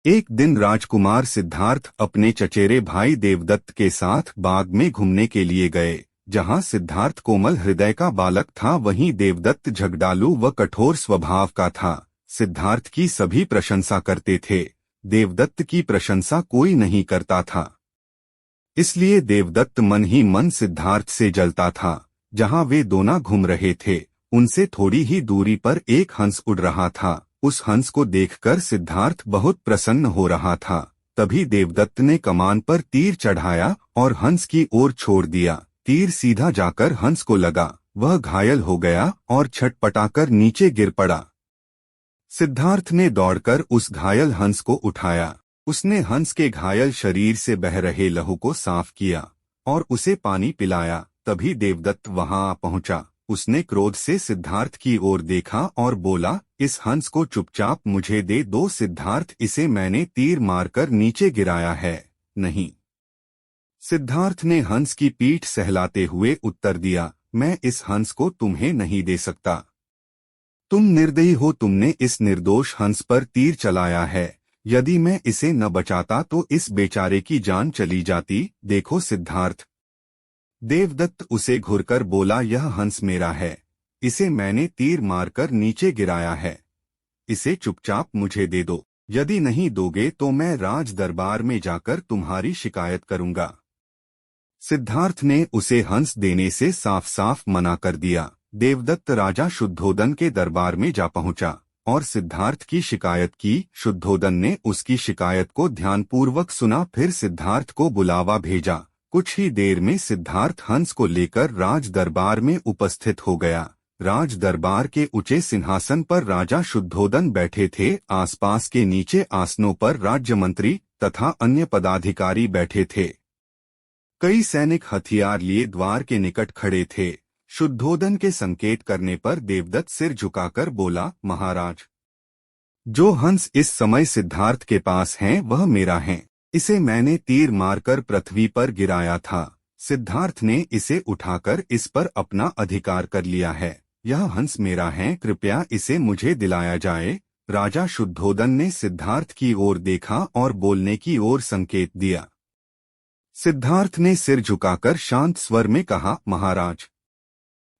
एक दिन राजकुमार सिद्धार्थ अपने चचेरे भाई देवदत्त के साथ बाग में घूमने के लिए गए। जहां सिद्धार्थ कोमल हृदय का बालक था, वहीं देवदत्त झगड़ालू व कठोर स्वभाव का था। सिद्धार्थ की सभी प्रशंसा करते थे, देवदत्त की प्रशंसा कोई नहीं करता था। इसलिए देवदत्त मन ही मन सिद्धार्थ से जलता था। जहां वे दोनों घूम रहे थे, उनसे थोड़ी ही दूरी पर एक हंस उड़ रहा था। उस हंस को देखकर सिद्धार्थ बहुत प्रसन्न हो रहा था। तभी देवदत्त ने कमान पर तीर चढ़ाया और हंस की ओर छोड़ दिया। तीर सीधा जाकर हंस को लगा, वह घायल हो गया और छटपटाकर नीचे गिर पड़ा। सिद्धार्थ ने दौड़कर उस घायल हंस को उठाया। उसने हंस के घायल शरीर से बह रहे लहू को साफ किया और उसे पानी पिलाया। तभी देवदत्त वहां आ पहुंचा। उसने क्रोध से सिद्धार्थ की ओर देखा और बोला, इस हंस को चुपचाप मुझे दे दो। सिद्धार्थ, इसे मैंने तीर मारकर नीचे गिराया है। नहीं। सिद्धार्थ ने हंस की पीठ सहलाते हुए उत्तर दिया, मैं इस हंस को तुम्हें नहीं दे सकता। तुम निर्दयी हो, तुमने इस निर्दोष हंस पर तीर चलाया है। यदि मैं इसे न बचाता तो इस बेचारे की जान चली जाती। देखो सिद्धार्थ। देवदत्त उसे घुरकर बोला, यह हंस मेरा है। इसे मैंने तीर मारकर नीचे गिराया है। इसे चुपचाप मुझे दे दो। यदि नहीं दोगे तो मैं राज दरबार में जाकर तुम्हारी शिकायत करूंगा। सिद्धार्थ ने उसे हंस देने से साफ साफ मना कर दिया। देवदत्त राजा शुद्धोदन के दरबार में जा पहुंचा और सिद्धार्थ की शिकायत की। शुद्धोदन ने उसकी शिकायत को ध्यानपूर्वक सुना, फिर सिद्धार्थ को बुलावा भेजा। कुछ ही देर में सिद्धार्थ हंस को लेकर राज दरबार में उपस्थित हो गया। राज दरबार के ऊंचे सिंहासन पर राजा शुद्धोदन बैठे थे। आसपास के नीचे आसनों पर राज्य मंत्री तथा अन्य पदाधिकारी बैठे थे। कई सैनिक हथियार लिए द्वार के निकट खड़े थे। शुद्धोदन के संकेत करने पर देवदत्त सिर झुकाकर बोला, महाराज, जो हंस इस समय सिद्धार्थ के पास हैं वह मेरा है। इसे मैंने तीर मारकर पृथ्वी पर गिराया था। सिद्धार्थ ने इसे उठाकर इस पर अपना अधिकार कर लिया है। यह हंस मेरा है, कृपया इसे मुझे दिलाया जाए। राजा शुद्धोदन ने सिद्धार्थ की ओर देखा और बोलने की ओर संकेत दिया। सिद्धार्थ ने सिर झुकाकर शांत स्वर में कहा, महाराज,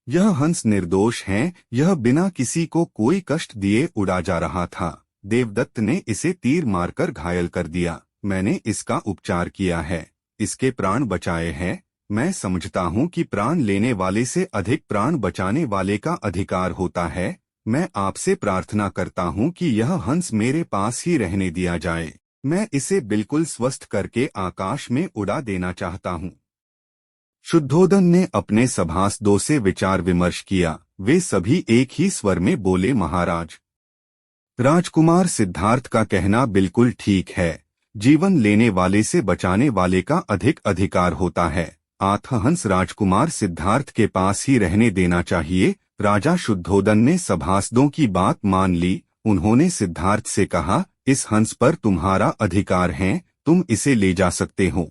यह हंस निर्दोष है। यह बिना किसी को कोई कष्ट दिए उड़ा जा रहा था। देवदत्त ने इसे तीर मारकर घायल कर दिया। मैंने इसका उपचार किया है, इसके प्राण बचाए हैं। मैं समझता हूँ कि प्राण लेने वाले से अधिक प्राण बचाने वाले का अधिकार होता है। मैं आपसे प्रार्थना करता हूँ कि यह हंस मेरे पास ही रहने दिया जाए। मैं इसे बिल्कुल स्वस्थ करके आकाश में उड़ा देना चाहता हूँ। शुद्धोदन ने अपने सभासदों से विचार विमर्श किया। वे सभी एक ही स्वर में बोले, महाराज, राजकुमार सिद्धार्थ का कहना बिल्कुल ठीक है। जीवन लेने वाले से बचाने वाले का अधिक अधिकार होता है। हंस राजकुमार सिद्धार्थ के पास ही रहने देना चाहिए। राजा शुद्धोदन ने सभासदों की बात मान ली। उन्होंने सिद्धार्थ से कहा, इस हंस पर तुम्हारा अधिकार है, तुम इसे ले जा सकते हो।